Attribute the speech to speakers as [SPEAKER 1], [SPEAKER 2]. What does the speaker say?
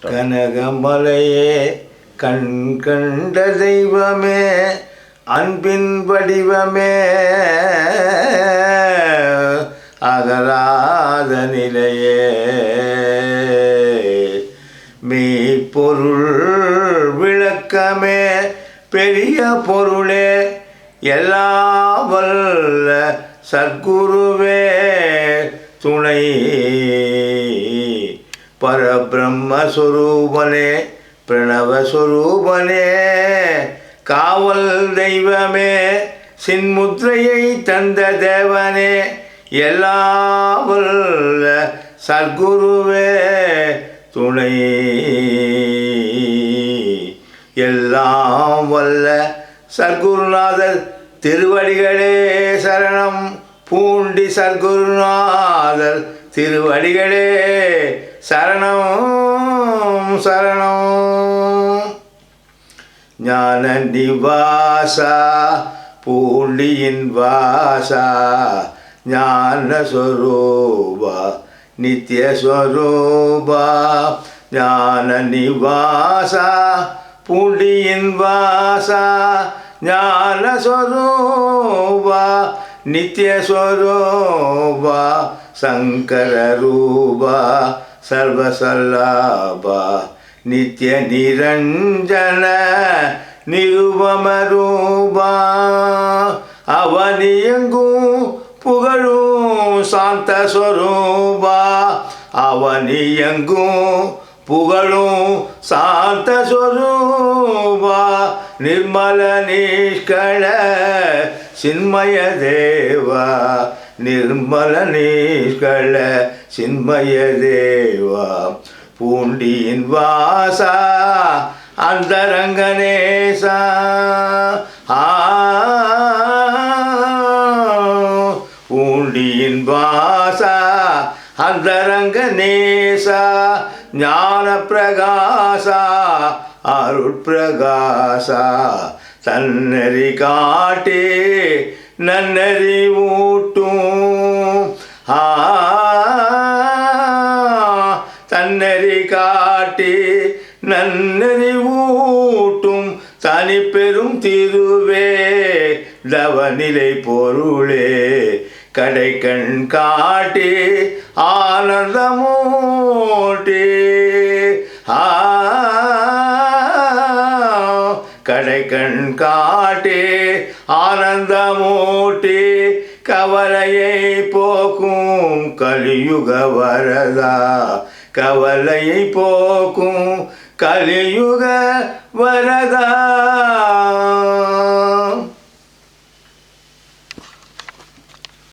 [SPEAKER 1] கனகமலையே கண் கண்ட தெய்வமே அன்பின் வடிவமே அகலாத நிலையே மெய்ப்பொருள் விளக்கமே பெரிய பொருளே எல்லா வல்ல சத்குருவே துணை பரபிரம்மஸ்வரூபனே பிரணவஸ்வரூபனே காவல் தெய்வமே சின்முத்திரையை தந்த தேவனே எல்லா வல்ல சத்குருவே துணை எல்லாம் வல்ல சத்குருநாதர் திருவடிகளே சரணம் பூண்டி சத்குருநாதர் திருவடிகளே சரணம் சரணம் ஞான நிவாசா பூண்டியின் வாசா ஞான ஸ்வரூபா நித்யஸ்வரூபா ஞான நிவாசா பூண்டியின் வாசா ஞான ஸ்வரூபா நித்யஸ்வரூபா சங்கர ரூபா சர்வசல்லாபா நித்ய நிரஞ்சன நிருபம ரூபா அவனியங்கும் புகழும் சாந்த ஸ்வரூபா அவனியங்கும் புகழும் சாந்த ஸ்வரூபா நிர்மல நிஷ்கள சின்மய தேவா நிர்மல நிஷ்கள சின்மய தேவா பூண்டியின் வாசா அந்தரங்கநேசா பூண்டியின் வாசா அந்தரங்கநேசா ஞான பிரகாசா அருட்பிரகாசா தன்னறி காட்டி நன்னறி ஊட்டும் தன்னறி காட்டி நன்னறி ஊட்டும் தனி பெரும் திருவே தவநிலை பொருளே கடை கண் காட்டி ஆனந்தமூட்டி கடை கண் காட்டி ஆனந்தமூட்டி கவலையை போக்கும் கலியுக வரதா கவலையை போக்கும் கலியுக வரதா